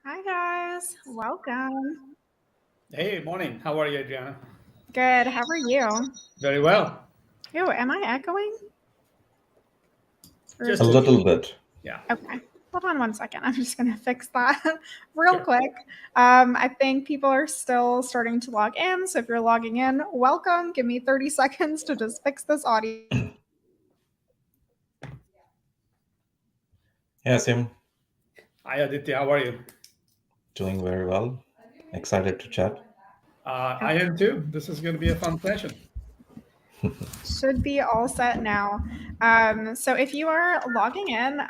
Hi guys, welcome. Hey, morning. How are you, Adriana? Good. How are you? Very well. Oh, am I echoing? Or is A Just a it little. little bit. Yeah, okay? Hold on one second. I'm just gonna fix that real sure. quick. I think people are still starting to log in, so if you're logging in, welcome. Give me 30 seconds to just fix this audio. Yeah, Sim, Hi, Aditya. How are you? doing very well. Excited to chat. I am too. This is going to be a fun session. Should be all set now. So if you are logging in,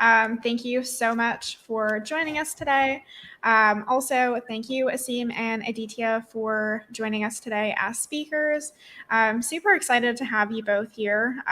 thank you so much for joining us today. Also, thank you, Asim and Aditya, for joining us today as speakers. I'm super excited to have you both here,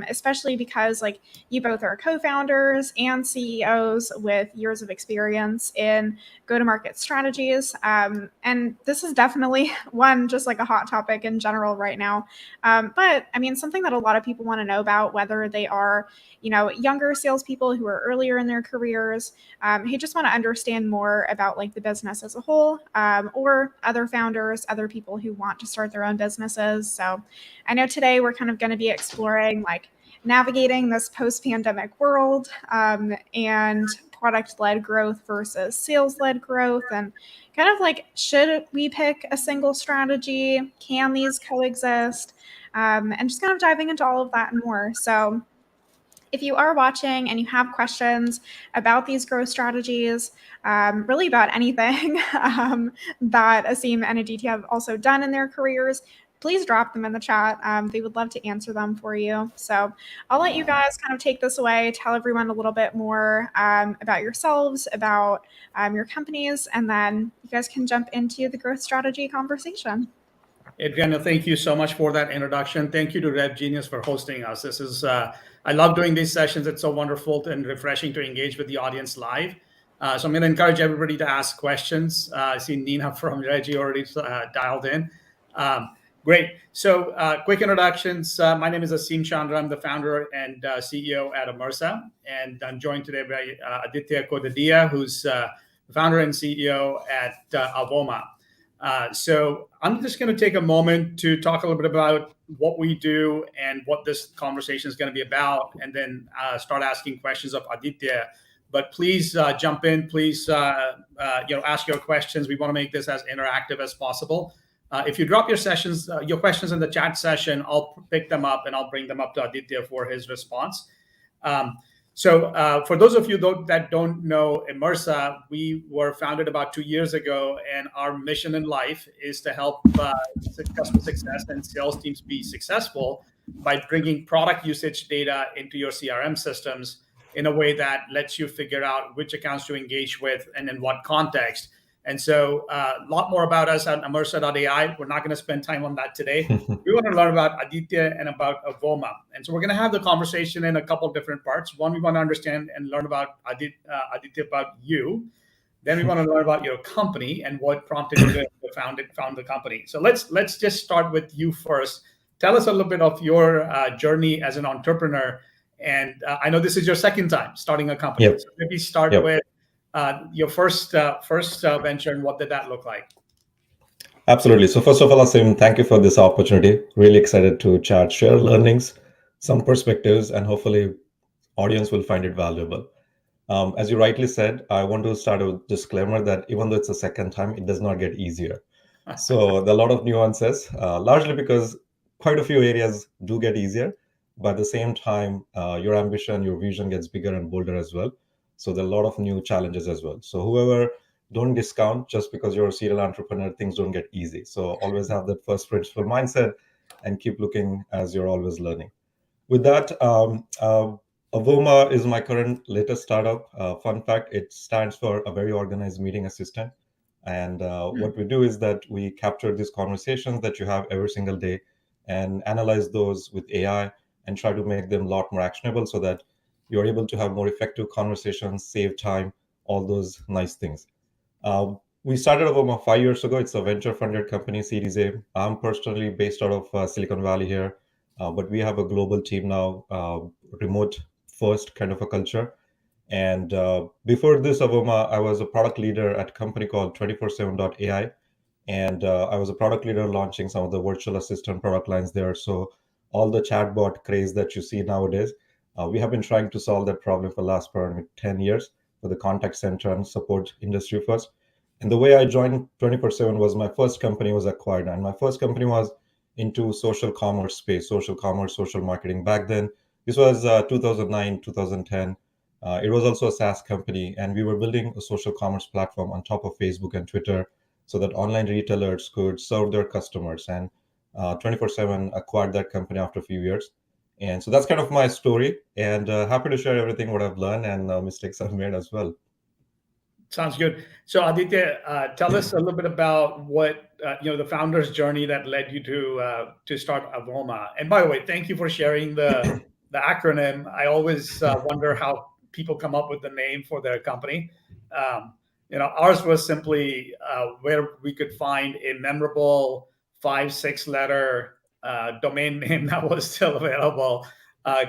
especially because you both are co-founders and CEOs with years of experience in go-to-market strategies. And this is definitely one just like a hot topic in general right now. But I mean, something that a lot of people want to know about, whether they are, younger salespeople who are earlier in their careers, who just want to understand more about like the business as a whole, or other founders, other people who want to start their own businesses. So I know today we're kind of going to be exploring like navigating this post-pandemic world, and product-led growth versus sales-led growth, and kind of like, should we pick a single strategy? Can these coexist? And just kind of diving into all of that and more. So, if you are watching and you have questions about these growth strategies, really about anything that Asim and Aditya have also done in their careers, please drop them in the chat. They would love to answer them for you. So I'll let you guys kind of take this away, tell everyone a little bit more about yourselves, about your companies, and then you guys can jump into the growth strategy conversation. Adriana, thank you so much for that introduction. Thank you to Red Genius for hosting us. I love doing these sessions. It's so wonderful and refreshing to engage with the audience live. So I'm going to encourage everybody to ask questions. I see Nina from Reggie already dialed in. Um, Great. So, quick introductions. My name is Asim Chandra. I'm the founder and CEO at Immersa, and I'm joined today by Aditya Kodadia, who's the founder and CEO at Avoma. So I'm just going to take a moment to talk a little bit about what we do and what this conversation is going to be about, and then start asking questions of Aditya. But please jump in. Please, ask your questions. We want to make this as interactive as possible. If you drop your questions in the chat session, I'll pick them up and I'll bring them up to Aditya for his response. Um, for those of you that don't know Immersa, we were founded about 2 years ago, and our mission in life is to help customer success and sales teams be successful by bringing product usage data into your CRM systems in a way that lets you figure out which accounts to engage with and in what context. And so, a lot more about us at Immersa.ai. We're not going to spend time on that today. We want to learn about Aditya and about Avoma. And so we're going to have the conversation in a couple of different parts. One, we want to understand and learn about Aditya, about you. Then we want to learn about your company and what prompted you to found the company. So let's just start with you first. Tell us a little bit of your journey as an entrepreneur. And I know this is your second time starting a company. Yep. So maybe start Yep. with your first venture, and what did that look like? Absolutely. So first of all, Asim, thank you for this opportunity. Really excited to chat, share learnings, some perspectives, and hopefully audience will find it valuable. As you rightly said, I want to start with a disclaimer that even though it's the second time, it does not get easier. So there are a lot of nuances, largely because quite a few areas do get easier, but at the same time, your ambition, your vision gets bigger and bolder as well. So there are a lot of new challenges as well. So whoever, don't discount just because you're a serial entrepreneur, things don't get easy. So always have that first principle mindset and keep looking as you're always learning. With that, Avoma is my current latest startup. Fun fact, it stands for a very organized meeting assistant. And what we do is that we capture these conversations that you have every single day and analyze those with AI and try to make them a lot more actionable so that you're able to have more effective conversations, save time, all those nice things. We started about 5 years ago. It's a venture funded company, Series A. I'm personally based out of Silicon Valley here, but we have a global team now, remote first kind of a culture. And before this, Avoma, I was a product leader at a company called 247.ai. And I was a product leader launching some of the virtual assistant product lines there. So all the chatbot craze that you see nowadays, we have been trying to solve that problem for the last probably 10 years for the contact center and support industry first. And the way I joined 24/7 was my first company was acquired. And my first company was into social commerce space, social commerce, social marketing. Back then, this was 2009, 2010. It was also a SaaS company. And we were building a social commerce platform on top of Facebook and Twitter so that online retailers could serve their customers. And 24/7 acquired that company after a few years. And so that's kind of my story. And happy to share everything what I've learned and mistakes I've made as well. Sounds good. So Aditya, tell us a little bit about what the founder's journey that led you to start Avoma. And by the way, thank you for sharing the acronym. I always wonder how people come up with the name for their company. Ours was simply where we could find a memorable 5-6 letter domain name that was still available.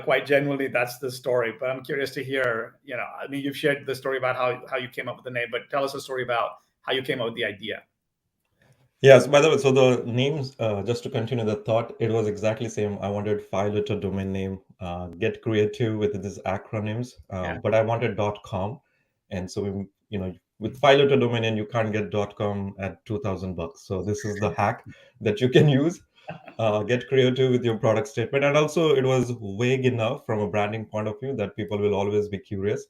Quite genuinely, that's the story. But I'm curious to hear, I mean, you've shared the story about how you came up with the name, but tell us a story about how you came up with the idea. Yes, by the way, so the names, just to continue the thought, it was exactly same. I wanted 5-letter domain name, get creative with these acronyms, but I wanted .com. And so with 5-letter domain name, you can't get .com at $2,000. So this is the hack that you can use. Get creative with your product statement. And also it was vague enough from a branding point of view that people will always be curious.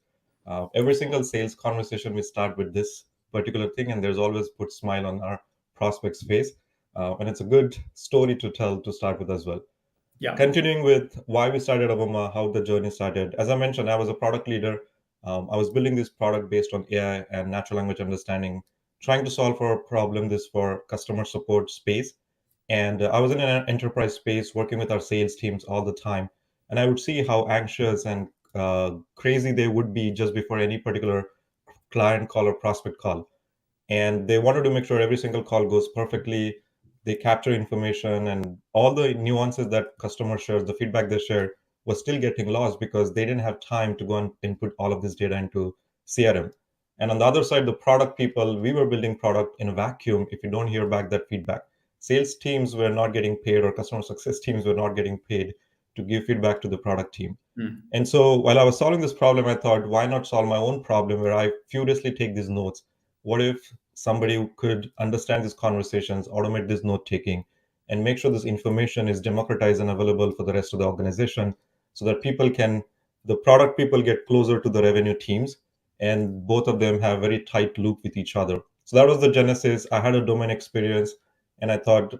Every single sales conversation, we start with this particular thing, and there's always put smile on our prospect's face. And it's a good story to tell to start with as well. Yeah. Continuing with why we started Avoma, how the journey started. As I mentioned, I was a product leader. I was building this product based on AI and natural language understanding, trying to solve for a problem this for customer support space. And I was in an enterprise space working with our sales teams all the time. And I would see how anxious and crazy they would be just before any particular client call or prospect call. And they wanted to make sure every single call goes perfectly. They capture information and all the nuances that customers share, the feedback they share was still getting lost because they didn't have time to go and input all of this data into CRM. And on the other side, the product people, we were building product in a vacuum if you don't hear back that feedback. Sales teams were not getting paid or customer success teams were not getting paid to give feedback to the product team. And so while I was solving this problem, I thought, why not solve my own problem where I furiously take these notes? What if somebody could understand these conversations, automate this note taking, and make sure this information is democratized and available for the rest of the organization so that the product people get closer to the revenue teams and both of them have very tight loop with each other. So that was the genesis. I had a domain experience and I thought,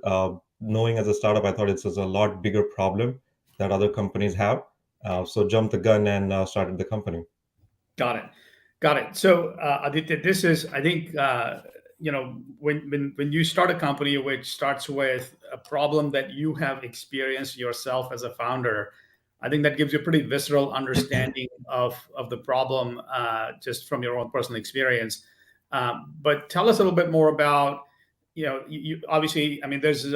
knowing as a startup, I thought it's a lot bigger problem that other companies have. So jumped the gun and started the company. Got it. So Aditya, this is, I think, when you start a company which starts with a problem that you have experienced yourself as a founder, I think that gives you a pretty visceral understanding of the problem just from your own personal experience. But tell us a little bit more about, you obviously, I mean, there's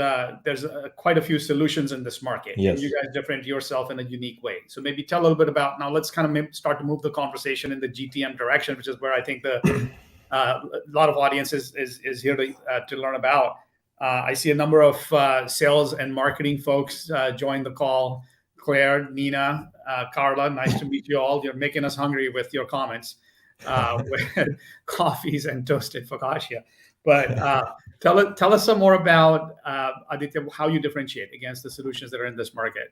quite a few solutions in this market. Yes. And you guys differentiate yourself in a unique way. So maybe tell a little bit about, now let's kind of start to move the conversation in the GTM direction, which is where I think a lot of audience is here to learn about. I see a number of sales and marketing folks join the call. Claire, Nina, Carla, nice to meet you all. You're making us hungry with your comments, with coffees and toasted focaccia. But tell us some more about, Aditya, how you differentiate against the solutions that are in this market.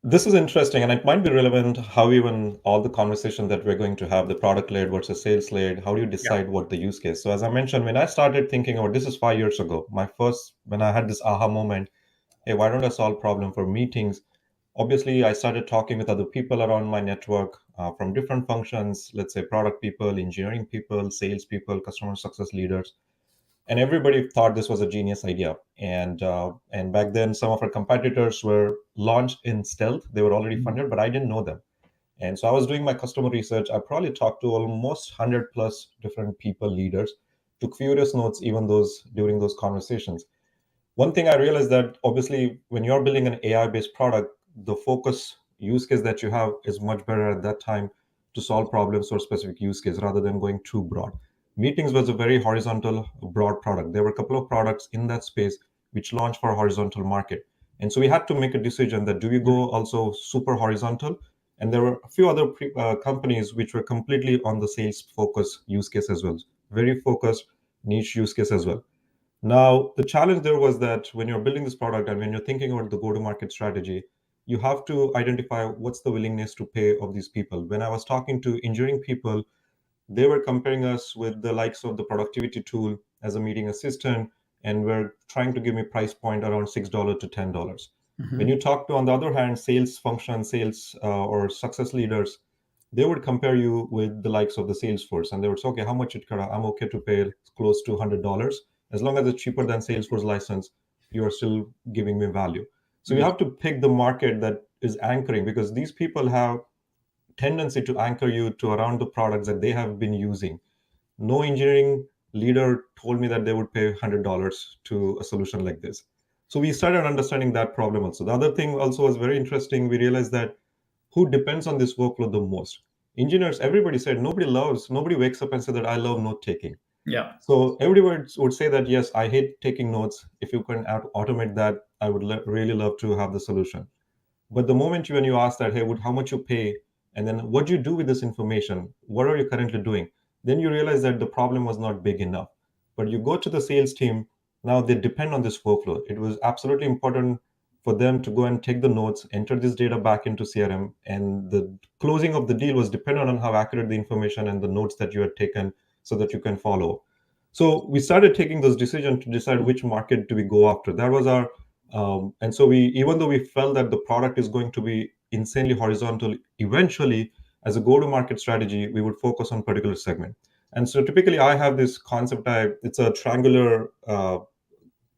This is interesting, and it might be relevant how even all the conversation that we're going to have, the product-led versus sales-led, how do you decide what the use case? So as I mentioned, when I started thinking about this is 5 years ago, when I had this aha moment, hey, why don't I solve problem for meetings? Obviously, I started talking with other people around my network from different functions, let's say product people, engineering people, sales people, customer success leaders. And everybody thought this was a genius idea. And back then, some of our competitors were launched in stealth. They were already funded, but I didn't know them. And so I was doing my customer research. I probably talked to almost 100 plus different people, leaders, took furious notes, even during those conversations. One thing I realized that obviously when you're building an AI-based product, the focus use case that you have is much better at that time to solve problems for a specific use case rather than going too broad. Meetings was a very horizontal, broad product. There were a couple of products in that space which launched for a horizontal market. And so we had to make a decision that do we go also super horizontal? And there were a few other companies which were completely on the sales focus use case as well, very focused niche use case as well. Now, the challenge there was that when you're building this product and when you're thinking about the go-to-market strategy, you have to identify what's the willingness to pay of these people. When I was talking to engineering people, they were comparing us with the likes of the productivity tool as a meeting assistant, and were trying to give me price point around $6 to $10. When you talk to, on the other hand, sales function, sales or success leaders, they would compare you with the likes of the Salesforce, and they would say, okay, how much I'm okay to pay close to $100 as long as it's cheaper than Salesforce license. You are still giving me value. So you have to pick the market that is anchoring, because these people have tendency to anchor you to around the products that they have been using. No engineering leader told me that they would pay $100 to a solution like this. So we started understanding that problem also. The other thing also was very interesting. We realized that who depends on this workload the most? Engineers, everybody said nobody wakes up and said that I love note taking. Yeah. So everybody would say that, yes, I hate taking notes. If you can automate that, I would really love to have the solution. But the moment when you ask that, hey, how much you pay, and then what do you do with this information? What are you currently doing? Then you realize that the problem was not big enough. But you go to the sales team, now they depend on this workflow. It was absolutely important for them to go and take the notes, enter this data back into CRM, and the closing of the deal was dependent on how accurate the information and the notes that you had taken so that you can follow. So we started taking those decisions to decide which market do we go after. That was our and so even though we felt that the product is going to be insanely horizontal, eventually, as a go-to-market strategy, we would focus on particular segment. And so typically, I have this concept. It's a triangular,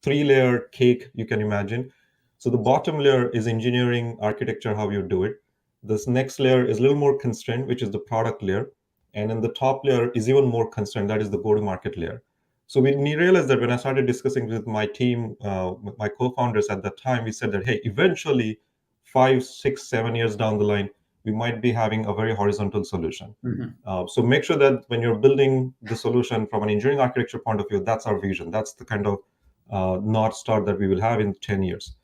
three-layer cake, you can imagine. So the bottom layer is engineering, architecture, how you do it. This next layer is a little more constrained, which is the product layer. And then the top layer is even more constrained, that is the go-to-market layer. So we realized that when I started discussing with my team, my co-founders at that time, we said that, hey, eventually 5, 6, 7 years down the line, we might be having a very horizontal solution. So make sure that when you're building the solution from an engineering architecture point of view, that's our vision. That's the kind of North Star that we will have in 10 years.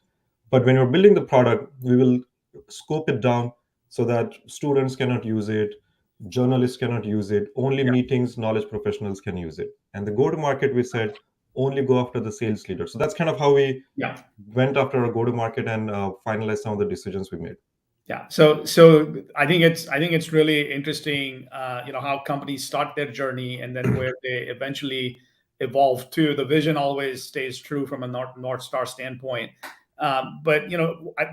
But when you're building the product, we will scope it down so that students cannot use it, journalists cannot use it, only meetings, knowledge professionals can use it. And the go-to-market, we said, only go after the sales leader. So that's kind of how we went after our go-to-market and finalized some of the decisions we made. Yeah. So I think it's really interesting, how companies start their journey and then where they eventually evolve to. The vision always stays true from a North Star standpoint. But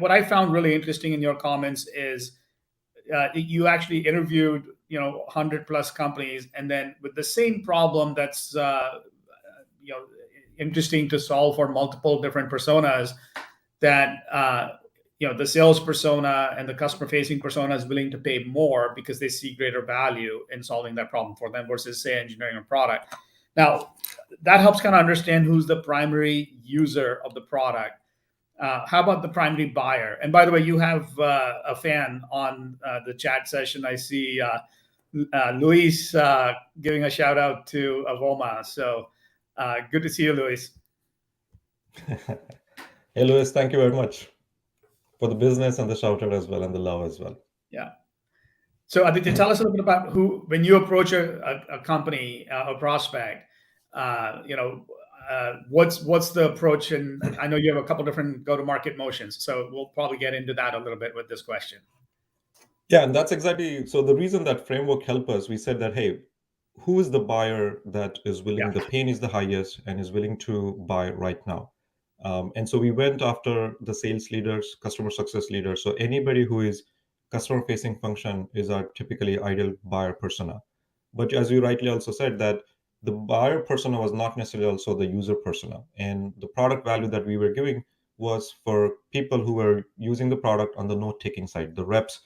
what I found really interesting in your comments is you actually interviewed 100 plus companies, and then with the same problem that's interesting to solve for multiple different personas, that the sales persona and the customer facing persona is willing to pay more because they see greater value in solving that problem for them versus, say, engineering a product. Now, that helps kind of understand who's the primary user of the product. How about the primary buyer? And by the way, you have a fan on the chat session. I see Luis giving a shout out to Avoma. So good to see you, Luis. Hey, Luis, thank you very much for the business and the shout out as well, and the love as well. Yeah. So Aditya, tell us a little bit about when you approach a company, a prospect, what's the approach? And I know you have a couple different go-to-market motions, so we'll probably get into that a little bit with this question. Yeah, and that's exactly, so the reason that framework helped us, we said that, hey, who is the buyer that is willing, the pain is the highest and is willing to buy right now? And so we went after the sales leaders, customer success leaders. So anybody who is customer facing function is our typically ideal buyer persona. But as you rightly also said, that the buyer persona was not necessarily also the user persona. And the product value that we were giving was for people who were using the product on the note-taking side, the reps.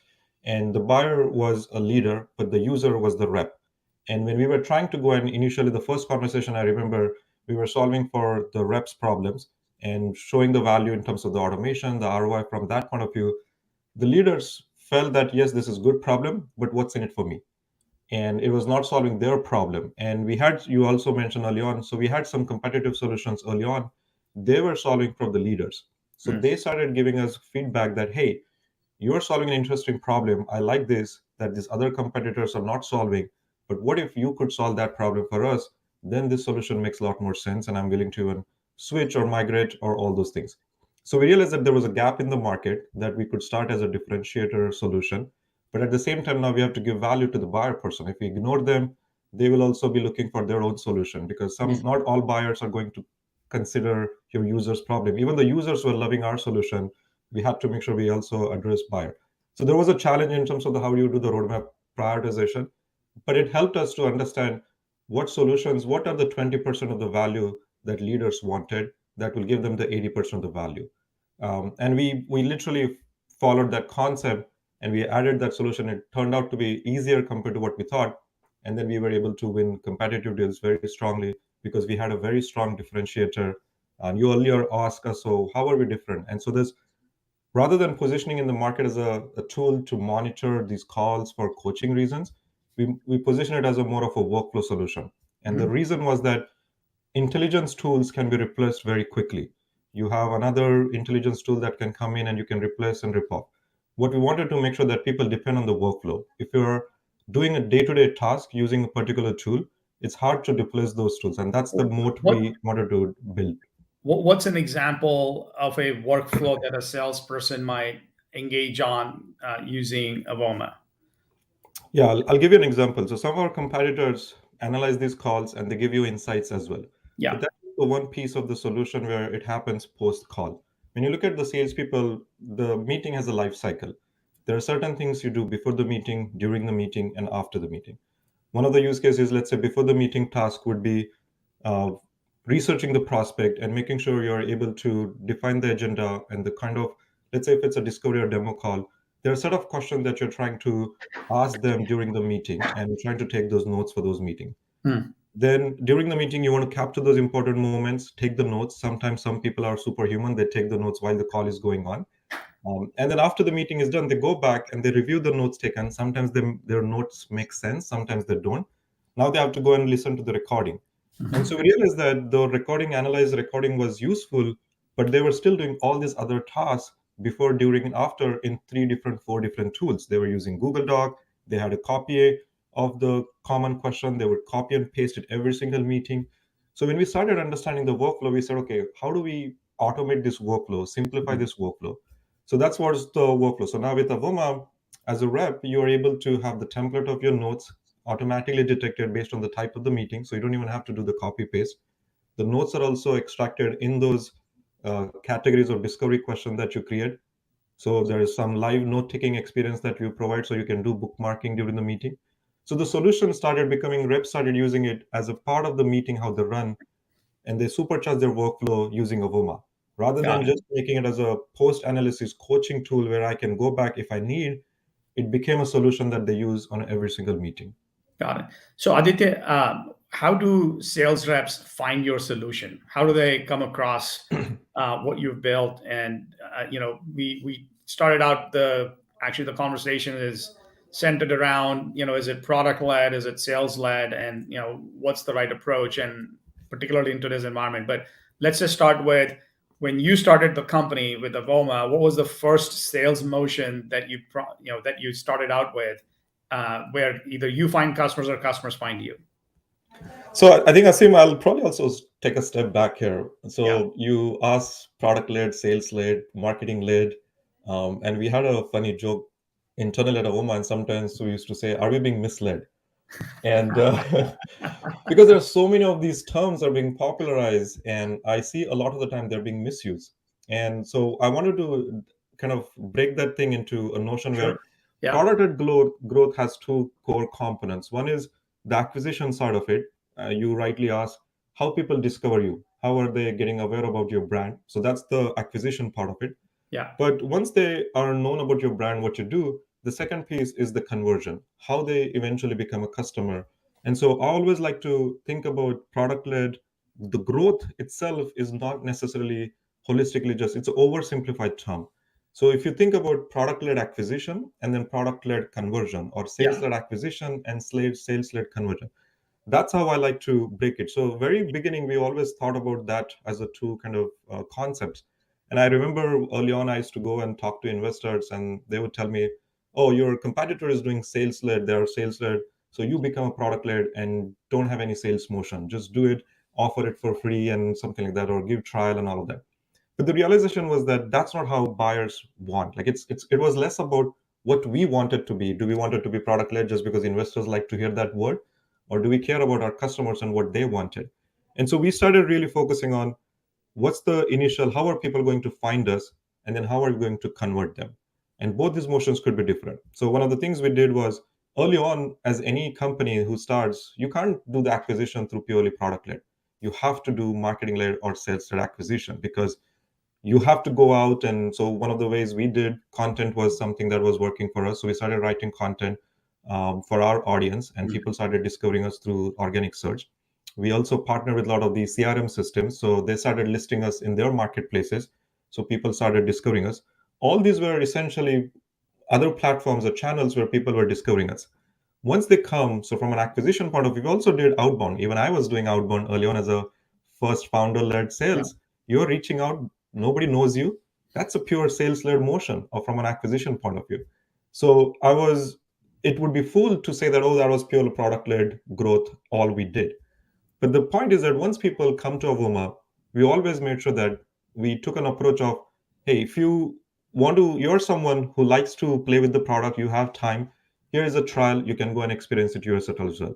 And the buyer was a leader, but the user was the rep. And when we were trying to go, and initially the first conversation, I remember we were solving for the reps' problems and showing the value in terms of the automation, the ROI from that point of view. The leaders felt that, yes, this is good problem, but what's in it for me? And it was not solving their problem. And we had, you also mentioned early on, so we had some competitive solutions early on. They were solving for the leaders. So they started giving us feedback that, hey, you're solving an interesting problem. I like this, that these other competitors are not solving. But what if you could solve that problem for us? Then this solution makes a lot more sense. And I'm willing to even switch or migrate or all those things. So we realized that there was a gap in the market that we could start as a differentiator solution. But at the same time, now we have to give value to the buyer person. If we ignore them, they will also be looking for their own solution, because not all buyers are going to consider your user's problem. Even the users were loving our solution. We had to make sure we also address buyer. So there was a challenge in terms of how you do the roadmap prioritization, but it helped us to understand what solutions, what are the 20% of the value that leaders wanted that will give them the 80% of the value. And we literally followed that concept and we added that solution. It turned out to be easier compared to what we thought. And then we were able to win competitive deals very strongly because we had a very strong differentiator. And you earlier asked us, so how are we different? And so this, rather than positioning in the market as a tool to monitor these calls for coaching reasons, we position it as a more of a workflow solution. And the reason was that intelligence tools can be replaced very quickly. You have another intelligence tool that can come in and you can replace and rip off. What we wanted to make sure that people depend on the workflow. If you're doing a day-to-day task using a particular tool, it's hard to replace those tools. And that's the moat we wanted to build. What's an example of a workflow that a salesperson might engage on using Avoma? Yeah, I'll give you an example. So some of our competitors analyze these calls and they give you insights as well. Yeah. But that's the one piece of the solution where it happens post-call. When you look at the salespeople, the meeting has a life cycle. There are certain things you do before the meeting, during the meeting, and after the meeting. One of the use cases, let's say before the meeting task would be researching the prospect and making sure you're able to define the agenda and the kind of, let's say if it's a discovery or demo call, there are a set of questions that you're trying to ask them during the meeting and you're trying to take those notes for those meetings. Then during the meeting, you want to capture those important moments, take the notes. Sometimes some people are superhuman. They take the notes while the call is going on. And then after the meeting is done, they go back and they review the notes taken. Sometimes their notes make sense. Sometimes they don't. Now they have to go and listen to the recording. And so we realized that the analyzed recording was useful, but they were still doing all these other tasks before, during, and after in 4 different tools. They were using Google Doc. They had a copy of the common question. They would copy and paste it every single meeting. So when we started understanding the workflow, we said, okay, how do we automate this workflow, simplify this workflow? So that's what's the workflow. So now with Avoma, as a rep, you're able to have the template of your notes automatically detected based on the type of the meeting. So you don't even have to do the copy paste. The notes are also extracted in those categories of discovery question that you create. So there is some live note taking experience that you provide, so you can do bookmarking during the meeting. So the solution started becoming, reps started using it as a part of the meeting, how they run, and they supercharge their workflow using Avoma. Rather than just making it as a post-analysis coaching tool where I can go back if I need, it became a solution that they use on every single meeting. Got it. So Aditya, how do sales reps find your solution? How do they come across what you've built? And we started out the conversation is centered around, is it product led, is it sales led, and what's the right approach, and particularly in today's environment. But let's just start with, when you started the company with Avoma, what was the first sales motion that you started out with? Where either you find customers or customers find you? So I think, Asim, I'll probably also take a step back here. So you asked product-led, sales-led, marketing-led, and we had a funny joke internally at Avoma, and sometimes we used to say, are we being misled? And because there are so many of these terms are being popularized, and I see a lot of the time they're being misused. And so I wanted to kind of break that thing into a notion where product-led growth has 2 core components. One is the acquisition side of it. You rightly asked how people discover you. How are they getting aware about your brand? So that's the acquisition part of it. Yeah. But once they are known about your brand, what you do, the second piece is the conversion, how they eventually become a customer. And so I always like to think about product-led. The growth itself is not necessarily holistically just, it's an oversimplified term. So if you think about product-led acquisition and then product-led conversion, or sales-led acquisition and sales-led conversion, that's how I like to break it. So very beginning, we always thought about that as a two kind of concepts. And I remember early on, I used to go and talk to investors, and they would tell me, "Oh, your competitor is doing sales-led. They are sales-led. So you become a product-led and don't have any sales motion. Just do it, offer it for free, and something like that, or give trial and all of that." But the realization was that that's not how buyers want. Like it was less about what we want it to be. Do we want it to be product-led just because investors like to hear that word, or do we care about our customers and what they wanted? And so we started really focusing on what's the initial, how are people going to find us, and then how are we going to convert them? And both these motions could be different. So one of the things we did was early on, as any company who starts, you can't do the acquisition through purely product led. You have to do marketing led or sales led acquisition, because you have to go out. And so one of the ways we did content was something that was working for us. So we started writing content for our audience, and people started discovering us through organic search. We also partner with a lot of the CRM systems. So they started listing us in their marketplaces. So people started discovering us. All these were essentially other platforms or channels where people were discovering us. Once they come, so from an acquisition point of view, we also did outbound. Even I was doing outbound early on as a first founder-led sales. You're reaching out, nobody knows you. That's a pure sales-led motion, or from an acquisition point of view. So it would be fool to say that, oh, that was purely product-led growth, all we did. But the point is that once people come to Avoma, we always made sure that we took an approach of, hey, if you want to, you're someone who likes to play with the product, you have time, here is a trial, you can go and experience it yourself as well.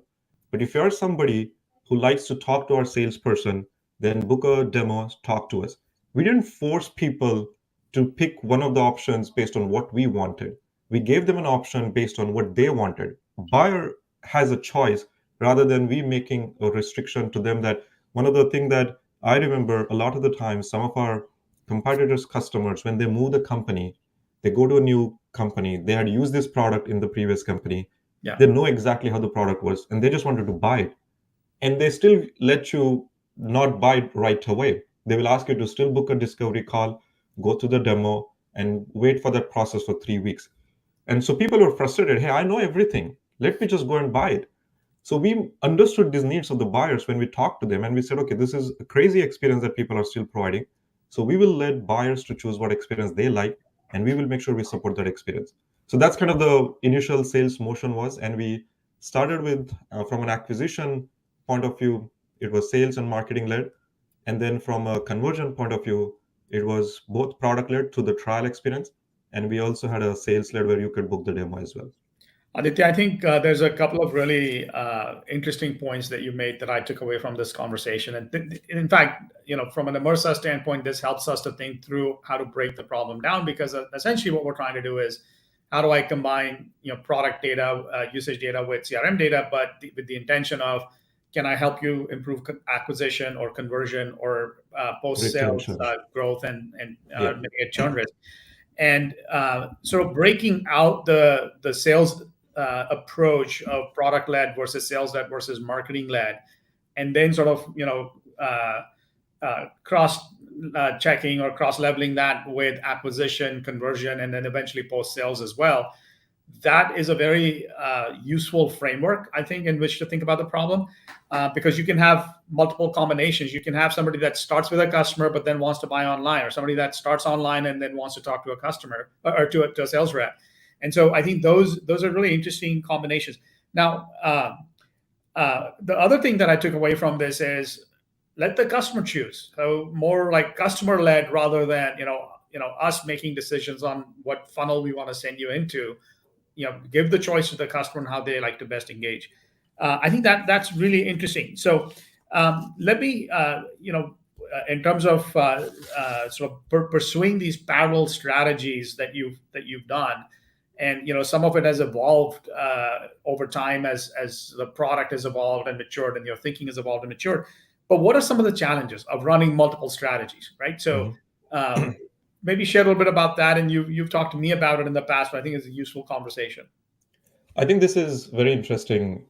But if you're somebody who likes to talk to our salesperson, then book a demo, talk to us. We didn't force people to pick one of the options based on what we wanted. We gave them an option based on what they wanted. Buyer has a choice, rather than we making a restriction to them. That one of the things that I remember a lot of the time, some of our competitors' customers, when they move the company, they go to a new company, they had used this product in the previous company. They know exactly how the product was, and they just wanted to buy it. And they still let you not buy it right away. They will ask you to still book a discovery call, go to the demo, and wait for that process for 3 weeks. And so people were frustrated. Hey, I know everything. Let me just go and buy it. So we understood these needs of the buyers when we talked to them, and we said, okay, this is a crazy experience that people are still providing. So we will let buyers to choose what experience they like, and we will make sure we support that experience. So that's kind of the initial sales motion was. And we started with, from an acquisition point of view, it was sales and marketing led. And then from a conversion point of view, it was both product led to the trial experience. And we also had a sales led where you could book the demo as well. Aditya, I think there's a couple of really interesting points that you made that I took away from this conversation. And in fact, from an Immersa standpoint, this helps us to think through how to break the problem down, because essentially what we're trying to do is, how do I combine product data, usage data with CRM data, but with the intention of, can I help you improve acquisition or conversion or post-sales growth and mitigate churn risk? And sort of breaking out the sales approach of product-led versus sales-led versus marketing-led, and then sort of cross-checking or cross-leveling that with acquisition, conversion, and then eventually post-sales as well. That is a very useful framework, I think, in which to think about the problem, because you can have multiple combinations. You can have somebody that starts with a customer but then wants to buy online, or somebody that starts online and then wants to talk to a customer or to a sales rep. And so I think those are really interesting combinations. Now, the other thing that I took away from this is, let the customer choose. So more like customer-led rather than us making decisions on what funnel we want to send you into. Give the choice to the customer and how they like to best engage. I think that's really interesting. So let me, in terms of sort of pursuing these parallel strategies that you've done, and some of it has evolved over time as the product has evolved and matured, and your thinking has evolved and matured. But what are some of the challenges of running multiple strategies, right? So maybe share a little bit about that. And you've talked to me about it in the past, but I think it's a useful conversation. I think this is very interesting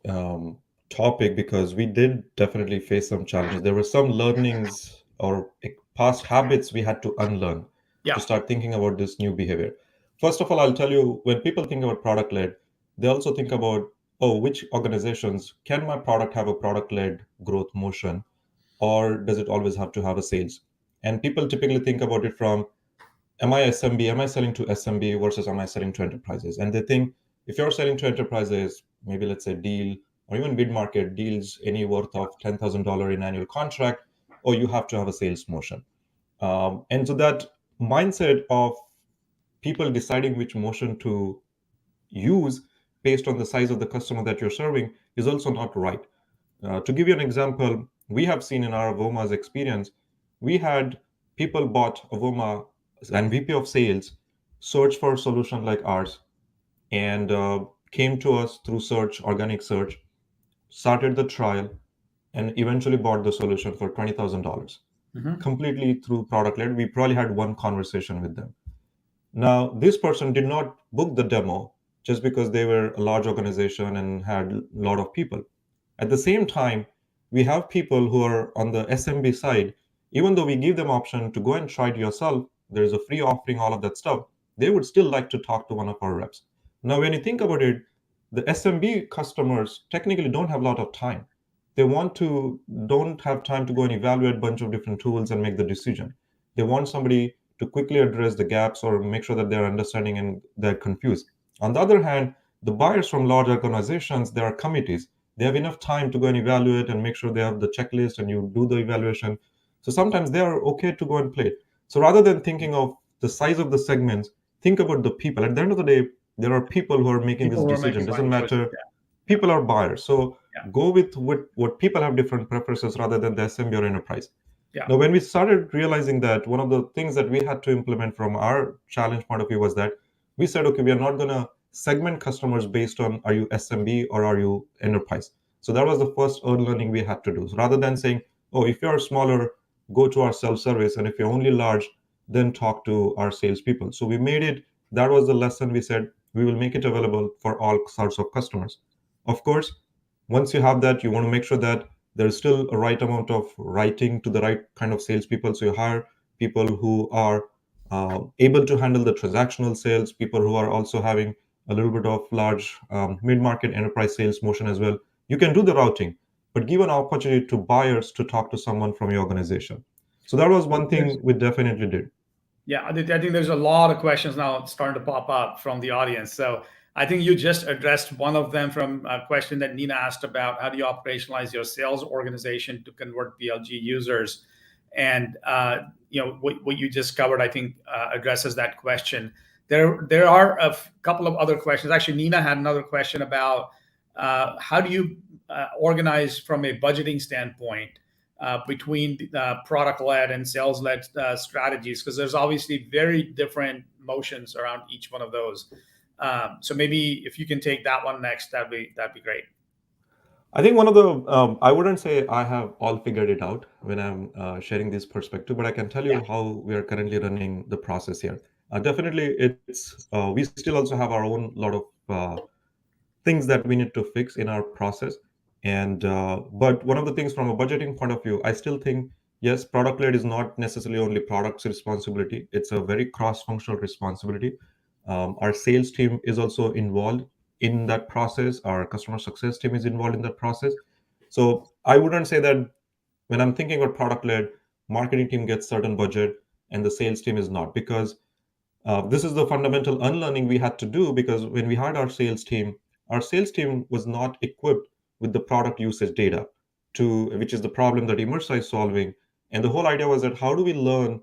topic, because we did definitely face some challenges. There were some learnings or past habits we had to unlearn. Yeah. to start thinking about this new behavior. First of all, I'll tell you, when people think about product led, they also think about, oh, which organizations can my product have a product led growth motion, or does it always have to have a sales? And people typically think about it from, am I SMB? Am I selling to SMB versus am I selling to enterprises? And they think if you're selling to enterprises, maybe let's say deal or even mid-market deals any worth of $10,000 in annual contract, or you have to have a sales motion. And so that mindset of people deciding which motion to use based on the size of the customer that you're serving is also not right. To give you an example, we have seen in our Avoma's experience, we had people bought Avoma and VP of sales search for a solution like ours and came to us through search, organic search, started the trial, and eventually bought the solution for $20,000 completely through product led. We probably had one conversation with them. Now, this person did not book the demo just because they were a large organization and had a lot of people. At the same time, we have people who are on the SMB side. Even though we give them option to go and try it yourself, there's a free offering, all of that stuff, they would still like to talk to one of our reps. Now, when you think about it, the SMB customers technically don't have a lot of time. They don't have time to go and evaluate a bunch of different tools and make the decision. They want somebody to quickly address the gaps or make sure that they're understanding and they're confused. On the other hand, the buyers from large organizations, there are committees. They have enough time to go and evaluate and make sure they have the checklist and you do the evaluation. So sometimes they are okay to go and play. So rather than thinking of the size of the segments, think about the people. At the end of the day, there are people who are making this decision. Doesn't matter. People are buyers. So go with what people have different preferences rather than the SMB or enterprise. Yeah. Now, when we started realizing that, one of the things that we had to implement from our challenge point of view was that we said, okay, we are not going to segment customers based on are you SMB or are you enterprise. So that was the first learning we had to do. So rather than saying, oh, if you're smaller, go to our self-service, and if you're only large, then talk to our salespeople. So we made it, that was the lesson. We said, we will make it available for all sorts of customers. Of course, once you have that, you want to make sure that there's still a right amount of writing to the right kind of salespeople. So you hire people who are able to handle the transactional sales, people who are also having a little bit of large mid-market enterprise sales motion as well. You can do the routing, but give an opportunity to buyers to talk to someone from your organization. So that was one thing we definitely did. Yeah, I think there's a lot of questions now starting to pop up from the audience. So I think you just addressed one of them from a question that Nina asked about how do you operationalize your sales organization to convert PLG users? And what you just covered, I think, addresses that question. There are a couple of other questions. Actually, Nina had another question about how do you organize from a budgeting standpoint between product-led and sales-led strategies, because there's obviously very different motions around each one of those. So maybe if you can take that one next, that'd be great. I think one of the, I wouldn't say I have all figured it out when I'm sharing this perspective, but I can tell you how we are currently running the process here. Definitely, we still also have our own lot of things that we need to fix in our process. And but one of the things from a budgeting point of view, I still think, yes, product led is not necessarily only product's responsibility. It's a very cross-functional responsibility. Our sales team is also involved in that process. Our customer success team is involved in that process. So I wouldn't say that when I'm thinking about product led, marketing team gets certain budget and the sales team is not, because this is the fundamental unlearning we had to do, because when we hired our sales team was not equipped with the product usage data, which is the problem that Immersa is solving. And the whole idea was that how do we learn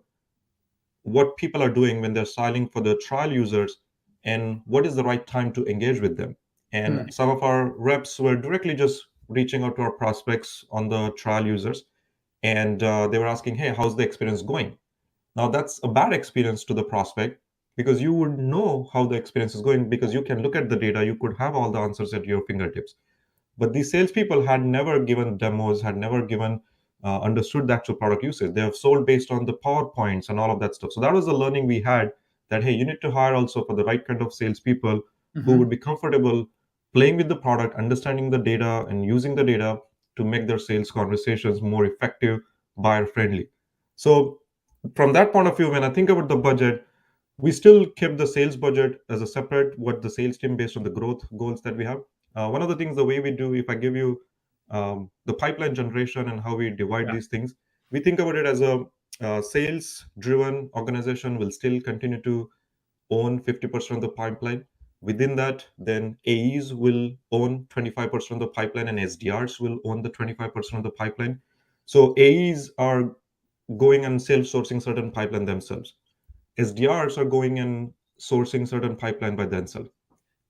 what people are doing when they're signing for the trial users and what is the right time to engage with them. And some of our reps were directly just reaching out to our prospects on the trial users, and they were asking, hey, how's the experience going? Now that's a bad experience to the prospect, because you would know how the experience is going because you can look at the data, you could have all the answers at your fingertips. But these salespeople had never given demos, had never given understood the actual product usage. They have sold based on the PowerPoints and all of that stuff. So that was the learning we had, that, hey, you need to hire also for the right kind of salespeople who would be comfortable playing with the product, understanding the data and using the data to make their sales conversations more effective, buyer friendly. So from that point of view, when I think about the budget, we still kept the sales budget as a separate what the sales team based on the growth goals that we have. One of the things, the way we do, if I give you the pipeline generation and how we divide Yeah. these things, we think about it as a sales driven organization will still continue to own 50% of the pipeline. Within that, then AEs will own 25% of the pipeline and SDRs will own the 25% of the pipeline. So AEs are going and self-sourcing certain pipeline themselves. SDRs are going and sourcing certain pipeline by themselves.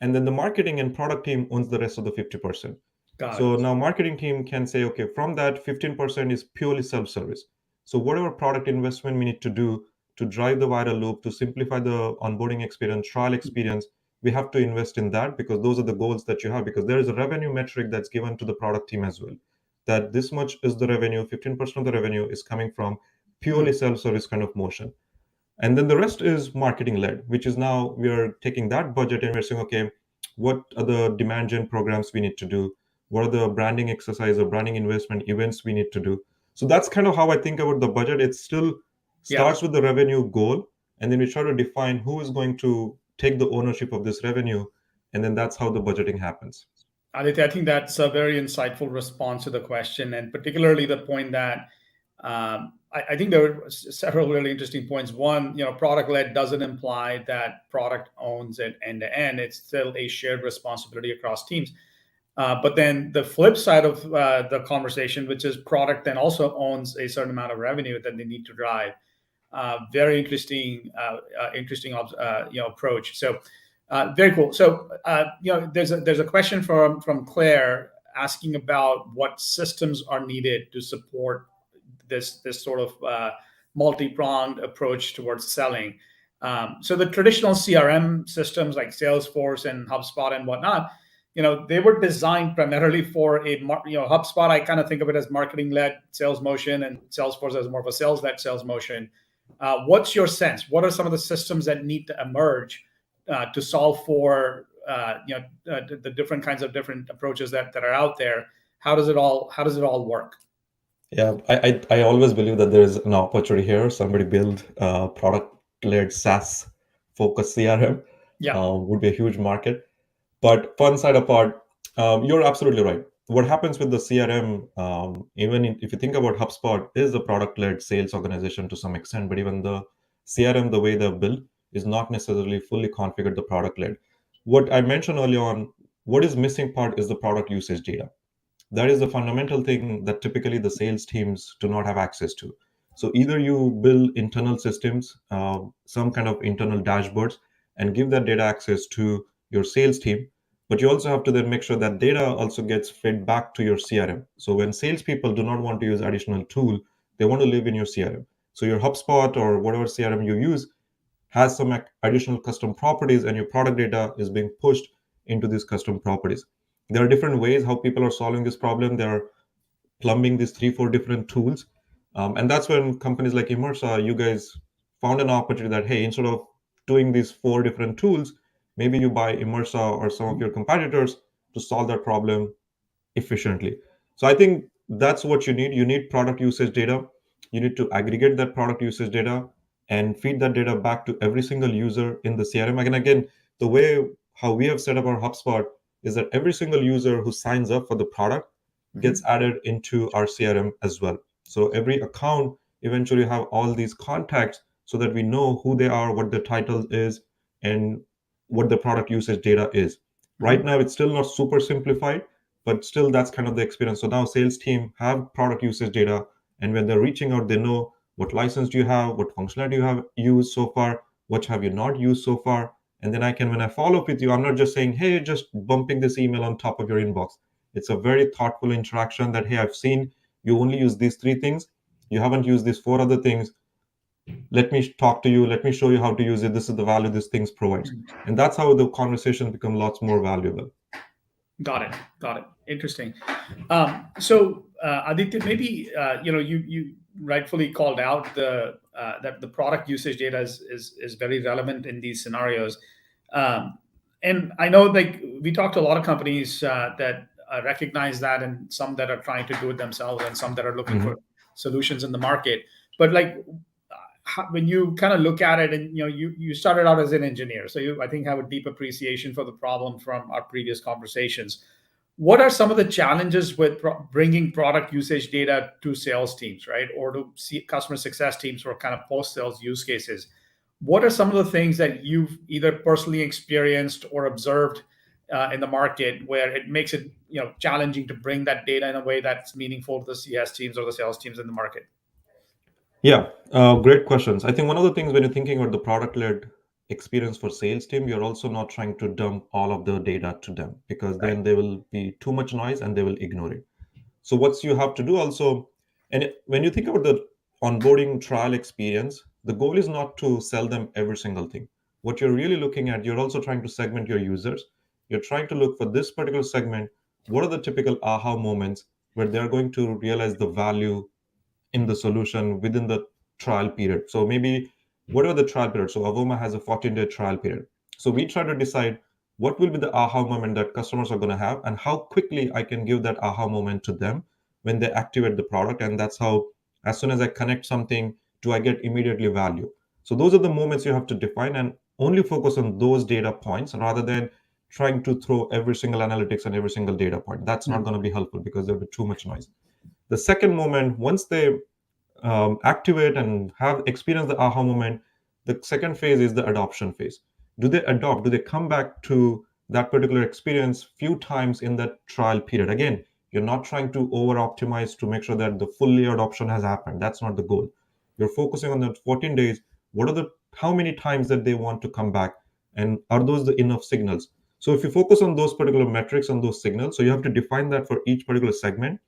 And then the marketing and product team owns the rest of the 50%. Got So it. now marketing team can say, okay, from that 15% is purely self-service. So whatever product investment we need to do to drive the viral loop, to simplify the onboarding experience, trial experience, we have to invest in that because those are the goals that you have, because there is a revenue metric that's given to the product team as well. That this much is the revenue, 15% of the revenue is coming from purely self-service kind of motion. And then the rest is marketing led, which is now we are taking that budget and we're saying, okay, what are the demand gen programs we need to do? What are the branding exercise or branding investment events we need to do? So that's kind of how I think about the budget. It still starts with the revenue goal, and then we try to define who is going to take the ownership of this revenue, and then that's how the budgeting happens. Aditya, I think that's a very insightful response to the question, and particularly the point that I think there were several really interesting points. One, product-led doesn't imply that product owns it end to end. It's still a shared responsibility across teams. But then the flip side of the conversation, which is product then also owns a certain amount of revenue that they need to drive. Very interesting approach. So very cool. So there's a question from Claire asking about what systems are needed to support this sort of multi-pronged approach towards selling. So the traditional CRM systems like Salesforce and HubSpot and whatnot, they were designed primarily for HubSpot. I kind of think of it as marketing-led sales motion, and Salesforce as more of a sales-led sales motion. What's your sense? What are some of the systems that need to emerge to solve for the different approaches that are out there? How does it all work? Yeah, I always believe that there is an opportunity here. Somebody build product-led SaaS focused CRM. Would be a huge market. But fun side apart, you're absolutely right. What happens with the CRM, even if you think about HubSpot, is a product-led sales organization to some extent, but even the CRM, the way they're built, is not necessarily fully configured the product-led. What I mentioned earlier on, what is missing part is the product usage data. That is the fundamental thing that typically the sales teams do not have access to. So either you build internal systems, some kind of internal dashboards, and give that data access to your sales team, but you also have to then make sure that data also gets fed back to your CRM. So when salespeople do not want to use additional tool, they want to live in your CRM. So your HubSpot or whatever CRM you use has some additional custom properties, and your product data is being pushed into these custom properties. There are different ways how people are solving this problem. They're plumbing these 3-4 different tools. And that's when companies like Immersa, you guys found an opportunity that, hey, instead of doing these 4 different tools, maybe you buy Immersa or some of your competitors to solve that problem efficiently. So I think that's what you need. You need product usage data. You need to aggregate that product usage data and feed that data back to every single user in the CRM. Again, the way how we have set up our HubSpot is that every single user who signs up for the product gets added into our CRM as well. So every account eventually have all these contacts so that we know who they are, what their title is, and what the product usage data is. Right now, it's still not super simplified, but still that's kind of the experience. So now sales team have product usage data, and when they're reaching out, they know what license do you have, what functionality you have used so far, what have you not used so far. And then when I follow up with you, I'm not just saying, hey, just bumping this email on top of your inbox. It's a very thoughtful interaction that, hey, I've seen you only use these 3 things. You haven't used these 4 other things. Let me talk to you. Let me show you how to use it. This is the value these things provides. And that's how the conversation becomes lots more valuable. Got it. Interesting. So Aditya, maybe you rightfully called out that the product usage data is very relevant in these scenarios. And I know, like, we talked to a lot of companies that recognize that, and some that are trying to do it themselves, and some that are looking for solutions in the market. But like, when you kind of look at it, and you started out as an engineer, so you, I think, have a deep appreciation for the problem from our previous conversations. What are some of the challenges with bringing product usage data to sales teams, right, or to customer success teams for kind of post-sales use cases? What are some of the things that you've either personally experienced or observed in the market where it makes it challenging to bring that data in a way that's meaningful to the CS teams or the sales teams in the market? Yeah, great questions. I think one of the things when you're thinking about the product-led experience for sales team, you're also not trying to dump all of the data to them, because then there will be too much noise and they will ignore it. So what you have to do also, and when you think about the onboarding trial experience, the goal is not to sell them every single thing. What you're really looking at, you're also trying to segment your users. You're trying to look for this particular segment. What are the typical aha moments where they're going to realize the value in the solution within the trial period? So maybe whatever the trial period. So Avoma has a 14-day trial period. So we try to decide what will be the aha moment that customers are going to have and how quickly I can give that aha moment to them when they activate the product. And that's how, as soon as I connect something, do I get immediately value? So those are the moments you have to define and only focus on those data points rather than trying to throw every single analytics and every single data point. That's not going to be helpful because there'll be too much noise. The second moment, once they activate and have experienced the aha moment, the second phase is the adoption phase. Do they adopt? Do they come back to that particular experience few times in that trial period? Again, you're not trying to over optimize to make sure that the fully adoption has happened. That's not the goal. You're focusing on that 14 days. What are the how many times that they want to come back, and are those the enough signals? So if you focus on those particular metrics, on those signals, so you have to define that for each particular segment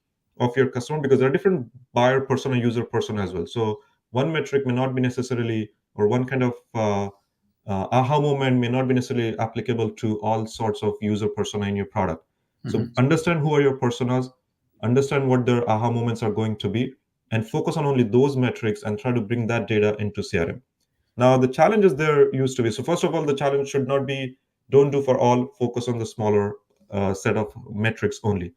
of your customer, because there are different buyer persona, user persona as well. So one metric may not be necessarily, or one kind of aha moment may not be necessarily applicable to all sorts of user persona in your product. So understand who are your personas, understand what their aha moments are going to be, and focus on only those metrics and try to bring that data into CRM. Now, the challenges there used to be, so first of all, the challenge should not be don't do for all, focus on the smaller set of metrics only.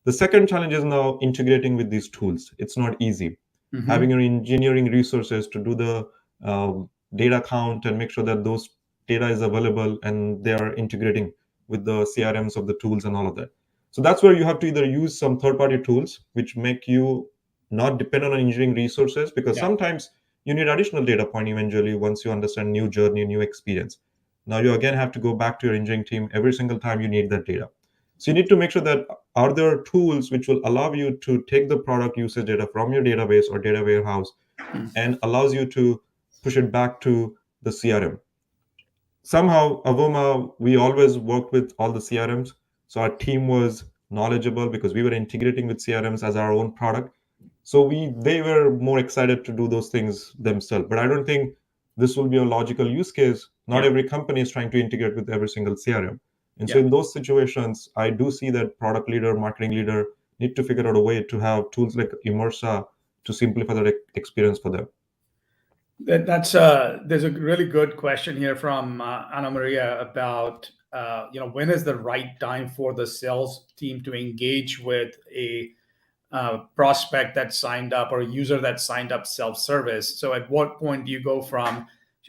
The second challenge is now integrating with these tools. It's not easy. Having your engineering resources to do the data count and make sure that those data is available and they are integrating with the CRMs of the tools and all of that. So that's where you have to either use some third-party tools which make you not dependent on engineering resources, because sometimes you need additional data point eventually once you understand new journey, new experience. Now you again have to go back to your engineering team every single time you need that data. So you need to make sure that are there tools which will allow you to take the product usage data from your database or data warehouse and allows you to push it back to the CRM. Somehow, Avoma, we always worked with all the CRMs. So our team was knowledgeable because we were integrating with CRMs as our own product. So they were more excited to do those things themselves. But I don't think this will be a logical use case. Not every company is trying to integrate with every single CRM. And so in those situations, I do see that product leader, marketing leader need to figure out a way to have tools like Immersa to simplify that experience for them. There's a really good question here from Ana Maria about when is the right time for the sales team to engage with a prospect that signed up or a user that signed up self-service. So at what point do you go from,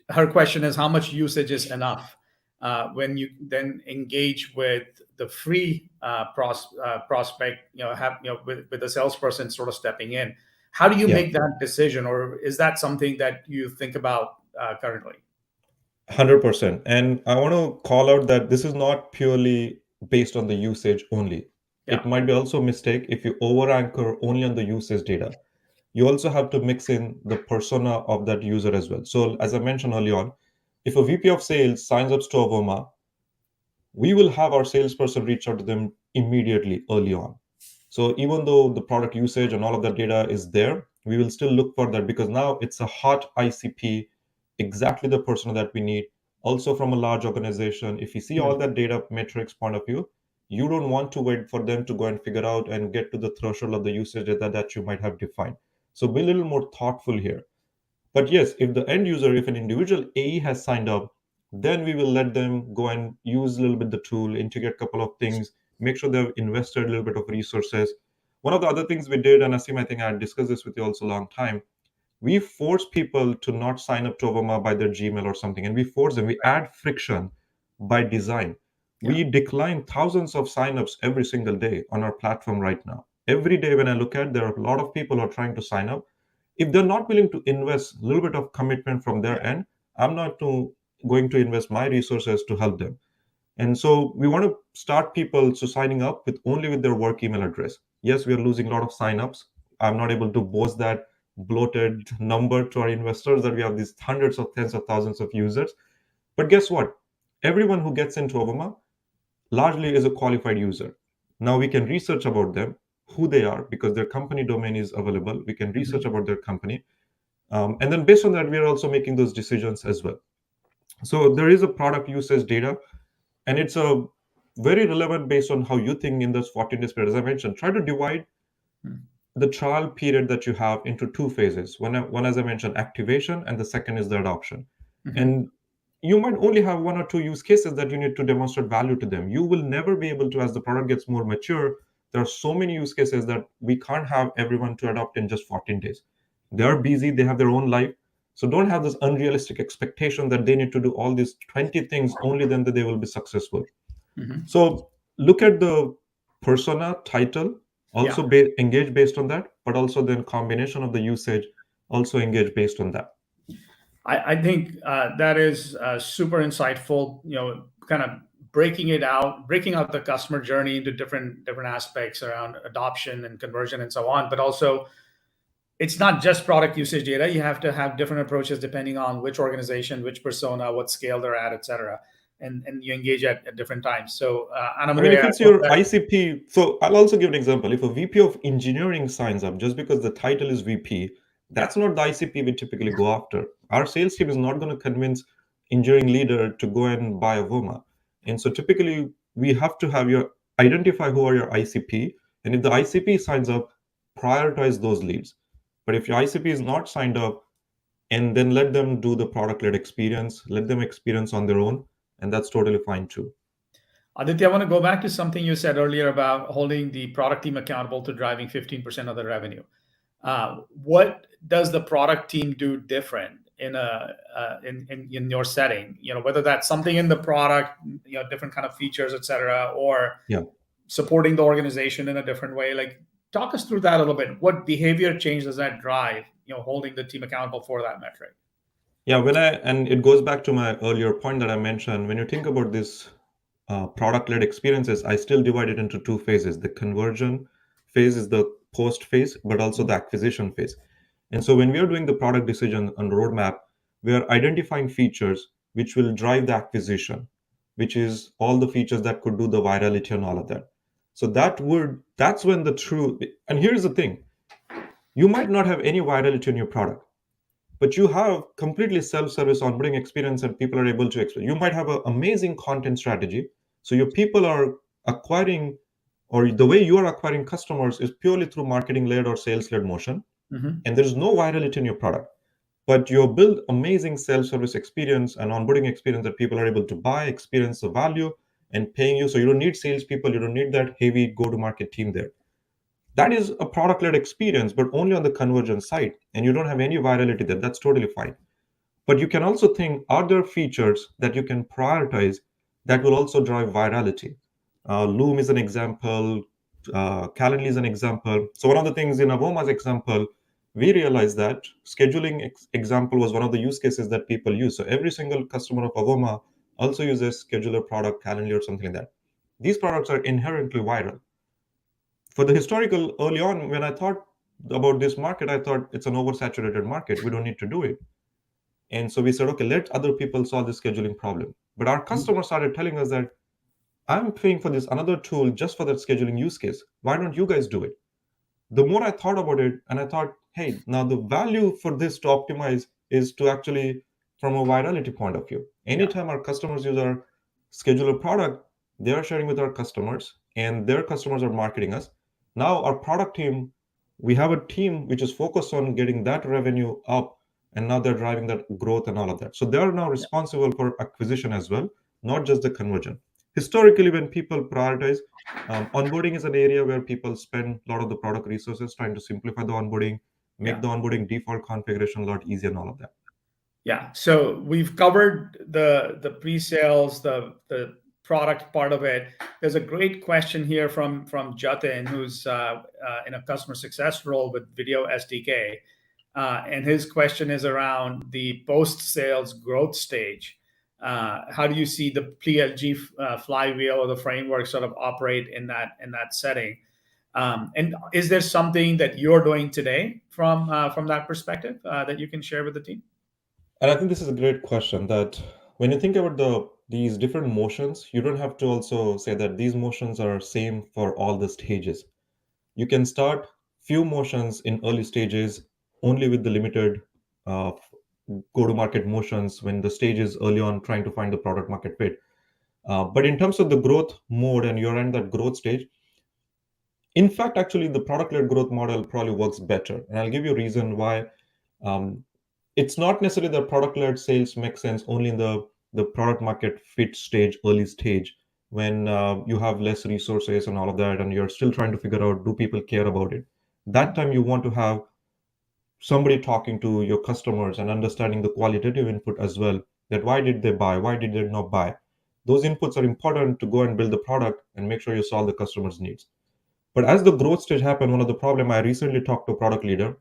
her question is how much usage is enough when you then engage with the free prospect, with the salesperson sort of stepping in. How do you make that decision, or is that something that you think about currently? 100%. And I want to call out that this is not purely based on the usage only. It might be also a mistake if you over anchor only on the usage data. You also have to mix in the persona of that user as well. So as I mentioned early on, if a VP of sales signs up to Avoma, we will have our salesperson reach out to them immediately early on. So even though the product usage and all of that data is there, we will still look for that because now it's a hot ICP, exactly the persona that we need. Also from a large organization, if you see all that data metrics point of view, you don't want to wait for them to go and figure out and get to the threshold of the usage data that you might have defined. So be a little more thoughtful here. But yes, if the end user, if an individual AE has signed up, then we will let them go and use a little bit the tool, integrate a couple of things, make sure they've invested a little bit of resources. One of the other things we did, and Asim, I think I discussed this with you also a long time, we force people to not sign up to Avoma by their Gmail or something, and we force them, we add friction by design. We decline thousands of signups every single day on our platform right now. Every day when I look at, there are a lot of people who are trying to sign up. If they're not willing to invest a little bit of commitment from their end, I'm not going to invest my resources to help them. And so we want to start people to signing up only with their work email address. Yes, we are losing a lot of signups. I'm not able to boast that bloated number to our investors that we have these hundreds of tens of thousands of users. But guess what? Everyone who gets into Avoma largely is a qualified user. Now we can research about them, who they are, because their company domain is available. We can research about their company. And then based on that, we are also making those decisions as well. So there is a product usage data, and it's a very relevant based on how you think in those 14 days period. As I mentioned, try to divide the trial period that you have into two phases. One, as I mentioned, activation, and the second is the adoption. And you might only have one or two use cases that you need to demonstrate value to them. You will never be able to, as the product gets more mature, there are so many use cases that we can't have everyone to adopt in just 14 days. They are busy, they have their own life. So don't have this unrealistic expectation that they need to do all these 20 things only then that they will be successful. So look at the persona title, also engage based on that, but also then combination of the usage, also engage based on that. I think that is super insightful. Kind of breaking out the customer journey into different aspects around adoption and conversion and so on. But also, it's not just product usage data. You have to have different approaches depending on which organization, which persona, what scale they're at, et cetera. And you engage at different times. So, if it's your ICP, so I'll also give an example. If a VP of engineering signs up just because the title is VP, that's not the ICP we typically go after. Our sales team is not going to convince engineering leader to go and buy Avoma. And so typically we have to identify who are your ICP. And if the ICP signs up, prioritize those leads. But if your ICP is not signed up, and then let them do the product-led experience, let them experience on their own, and that's totally fine too. Aditya, I want to go back to something you said earlier about holding the product team accountable to driving 15% of the revenue. What does the product team do different in your setting? Whether that's something in the product, different kind of features, et cetera, or supporting the organization in a different way. Like, talk us through that a little bit. What behavior change does that drive? Holding the team accountable for that metric. Yeah, and it goes back to my earlier point that I mentioned. When you think about this product-led experiences, I still divide it into two phases. The conversion phase is the post phase, but also the acquisition phase. And so when we are doing the product decision on roadmap, we are identifying features which will drive the acquisition, which is all the features that could do the virality and all of that. So that's when and here's the thing, you might not have any virality in your product, but you have completely self-service onboarding experience and people are able to explain. You might have an amazing content strategy. So your people are acquiring, or the way you are acquiring customers is purely through marketing-led or sales-led motion. And there's no virality in your product. But you build amazing self-service experience and onboarding experience that people are able to buy, experience the value, and paying you. So you don't need salespeople. You don't need that heavy go-to-market team there. That is a product-led experience, but only on the conversion side. And you don't have any virality there. That's totally fine. But you can also think, are there features that you can prioritize that will also drive virality? Loom is an example. Calendly is an example. So one of the things in Avoma's example, we realized that scheduling example was one of the use cases that people use. So every single customer of Avoma also uses scheduler product, Calendly, or something like that. These products are inherently viral. For the historical, early on, when I thought about this market, I thought it's an oversaturated market. We don't need to do it. And so we said, okay, let other people solve the scheduling problem. But our customers started telling us that I'm paying for this another tool just for that scheduling use case. Why don't you guys do it? The more I thought about it, and I thought, hey, now the value for this to optimize is to actually, from a virality point of view, anytime our customers use our scheduler product, they are sharing with our customers and their customers are marketing us. Now our product team, we have a team which is focused on getting that revenue up, and now they're driving that growth and all of that. So they are now responsible for acquisition as well, not just the conversion. Historically, when people prioritize, onboarding is an area where people spend a lot of the product resources trying to simplify the onboarding, make the onboarding default configuration a lot easier and all of that. Yeah. So we've covered the pre-sales, the product part of it. There's a great question here from Jatin, who's in a customer success role with Video SDK. And his question is around the post-sales growth stage. How do you see the PLG flywheel or the framework sort of operate in that setting? And is there something that you're doing today from that perspective that you can share with the team? And I think this is a great question, that when you think about these different motions, you don't have to also say that these motions are same for all the stages. You can start few motions in early stages only with the limited go-to-market motions when the stage is early on trying to find the product market fit. But in terms of the growth mode and you're in that growth stage, in fact, actually, the product-led growth model probably works better. And I'll give you a reason why. It's not necessarily that product-led sales makes sense only in the product market fit stage, early stage, when you have less resources and all of that, and you're still trying to figure out, do people care about it? That time you want to have somebody talking to your customers and understanding the qualitative input as well, that why did they buy? Why did they not buy? Those inputs are important to go and build the product and make sure you solve the customer's needs. But as the growth stage happened, one of the problem, I recently talked to a product leader.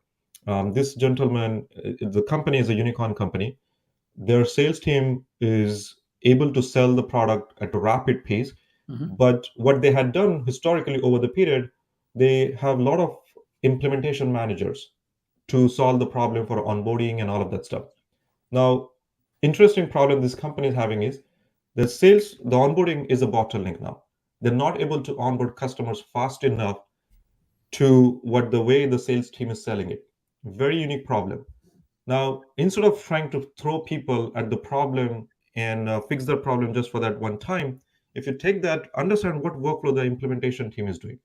This gentleman, the company is a unicorn company. Their sales team is able to sell the product at a rapid pace. Mm-hmm. But what they had done historically over the period, they have a lot of implementation managers to solve the problem for onboarding and all of that stuff. Now, interesting problem this company is having is the onboarding is a bottleneck now. They're not able to onboard customers fast enough to the way the sales team is selling it. Very unique problem. Now, instead of trying to throw people at the problem and fix the problem just for that one time, if you take that, understand what workflow the implementation team is doing.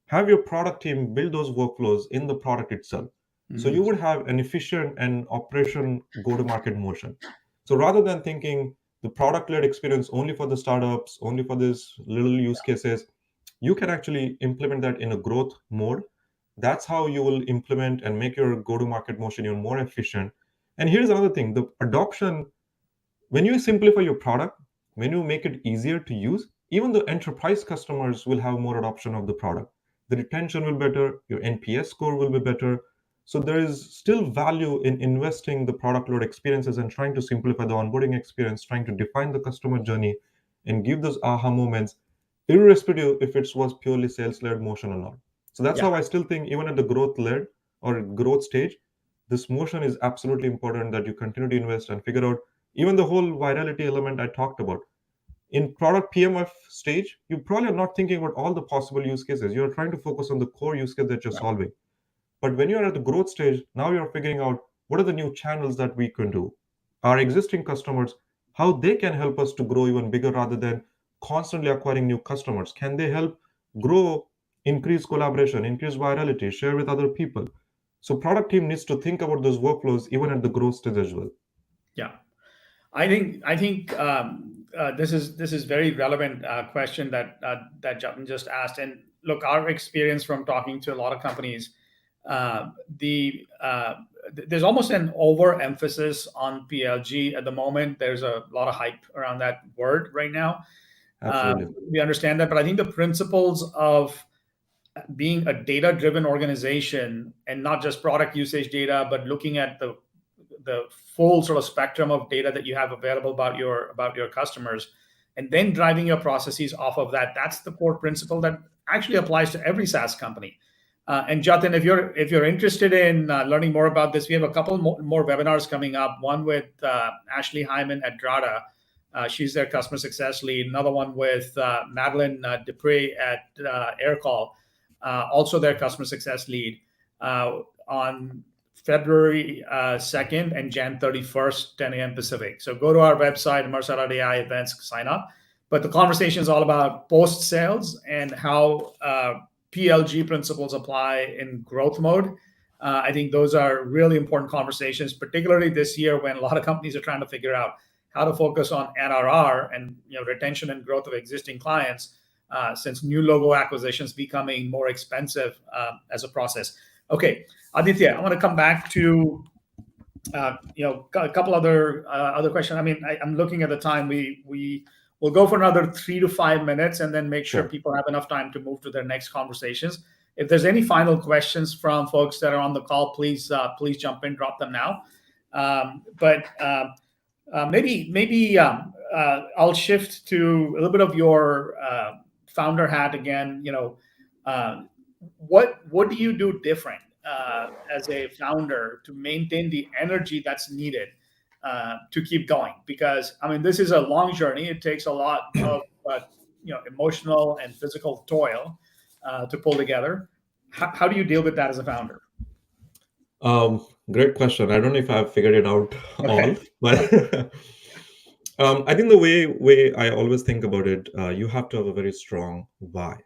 Have your product team build those workflows in the product itself. Mm-hmm. So you would have an efficient and operation go-to-market motion. So rather than thinking the product-led experience only for the startups, only for these little use cases, you can actually implement that in a growth mode. That's how you will implement and make your go-to-market motion even more efficient. And here's another thing, the adoption, when you simplify your product, when you make it easier to use, even the enterprise customers will have more adoption of the product. The retention will be better, your NPS score will be better. So there is still value in investing the product-led experiences and trying to simplify the onboarding experience, trying to define the customer journey and give those aha moments, irrespective if it was purely sales-led motion or not. So that's how I still think even at the growth-led or growth stage, this motion is absolutely important that you continue to invest and figure out even the whole virality element I talked about. In product PMF stage, you probably are not thinking about all the possible use cases. You're trying to focus on the core use case that you're solving. But when you're at the growth stage, now you're figuring out what are the new channels that we can do. Our existing customers, how they can help us to grow even bigger rather than constantly acquiring new customers. Can they help grow, increase collaboration, increase virality, share with other people? So product team needs to think about those workflows even at the growth stage as well. Yeah, I think this is very relevant question that Jatin just asked. And look, our experience from talking to a lot of companies, there's almost an overemphasis on PLG at the moment. There's a lot of hype around that word right now. Absolutely. We understand that, but I think the principles of being a data-driven organization and not just product usage data, but looking at the full sort of spectrum of data that you have available about your customers, and then driving your processes off of that. That's the core principle that actually applies to every SaaS company. And Jatin, if you're interested in learning more about this, we have a couple more webinars coming up. One with Ashley Hyman at Drata. She's their customer success lead. Another one with Madeline Dupree at Aircall, also their customer success lead, on February 2nd and Jan 31st, 10 a.m. Pacific. So go to our website, Immersa.ai events, sign up. But the conversation is all about post-sales and how PLG principles apply in growth mode. I think those are really important conversations, particularly this year when a lot of companies are trying to figure out how to focus on NRR and retention and growth of existing clients, since new logo acquisitions becoming more expensive as a process. Okay, Aditya, I want to come back to a couple other questions. I mean, I'm looking at the time. We will go for another 3 to 5 minutes, and then make sure Sure. people have enough time to move to their next conversations. If there's any final questions from folks that are on the call, please jump in, drop them now. Maybe I'll shift to a little bit of your founder hat again. What do you do different as a founder to maintain the energy that's needed to keep going? Because I mean, this is a long journey. It takes a lot of emotional and physical toil to pull together. How do you deal with that as a founder? Great question. I don't know if I've figured it out Okay. all, but I think the way I always think about it, you have to have a very strong why.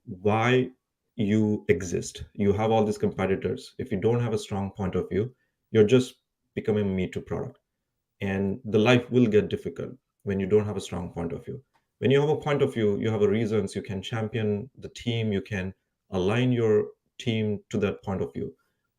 Why you exist. You have all these competitors. If you don't have a strong point of view, you're just becoming a me too product, and the life will get difficult when you don't have a strong point of view. When you have a point of view, you have a reasons. You can champion the team. You can align your team to that point of view,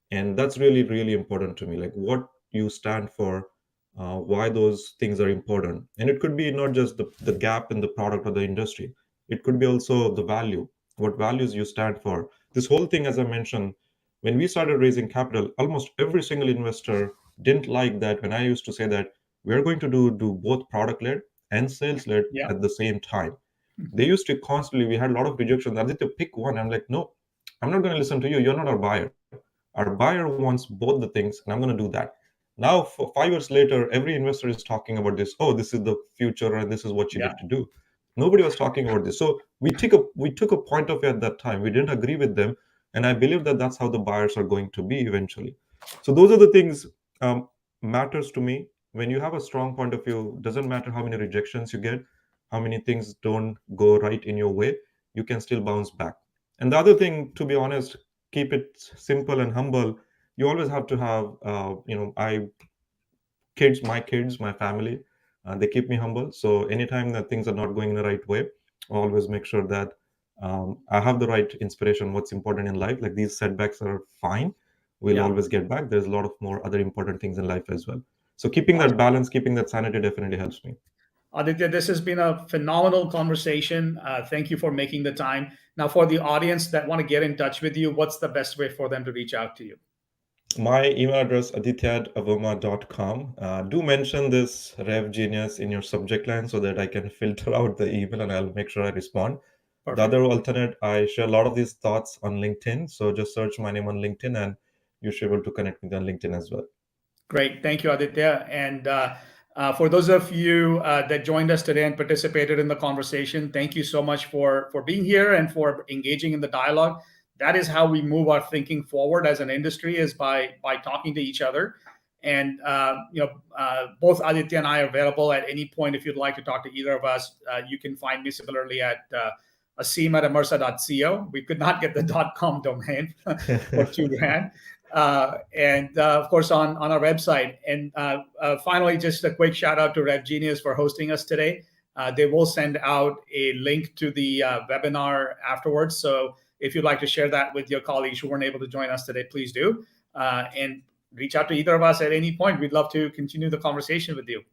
and that's really really important to me, like what you stand for, why those things are important. And it could be not just the gap in the product or the industry, it could be also the value, what values you stand for. This whole thing, as I mentioned, when we started raising capital, almost every single investor didn't like that when I used to say that we're going to do both product led and sales led Yeah. at the same time. They used to constantly, we had a lot of rejections. Aditya, pick one. I'm like, no, I'm not going to listen to you, you're not our buyer. Our buyer wants both the things, and I'm going to do that. Now, for 5 years later, every investor is talking about this. Oh, this is the future, and this is what you Yeah. need to do. Nobody was talking about this. So we took a point of view at that time. We didn't agree with them, and I believe that that's how the buyers are going to be eventually. So those are the things matters to me. When you have a strong point of view, doesn't matter how many rejections you get, how many things don't go right in your way, you can still bounce back. And the other thing, to be honest, keep it simple and humble. You always have to have my kids, my family, they keep me humble. So anytime that things are not going in the right way, I always make sure that I have the right inspiration, what's important in life. Like these setbacks are fine, we'll always get back. There's a lot of more other important things in life as well. So keeping that balance, keeping that sanity definitely helps me. Aditya, this has been a phenomenal conversation. Thank you for making the time. Now, for the audience that want to get in touch with you, what's the best way for them to reach out to you? My email address, aditya@avoma.com. Do mention this Rev Genius in your subject line so that I can filter out the email and I'll make sure I respond. Perfect. The other alternate, I share a lot of these thoughts on LinkedIn. So just search my name on LinkedIn and you should be able to connect with me on LinkedIn as well. Great. Thank you, Aditya. And for those of you that joined us today and participated in the conversation, thank you so much for being here and for engaging in the dialogue. That is how we move our thinking forward as an industry, is by talking to each other. And both Aditya and I are available at any point if you'd like to talk to either of us. You can find me similarly at asim@amersa.co. We could not get the .com domain for $2,000. And of course on our website. And finally, just a quick shout out to Rev Genius for hosting us today. They will send out a link to the webinar afterwards. So if you'd like to share that with your colleagues who weren't able to join us today, please do. And reach out to either of us at any point. We'd love to continue the conversation with you.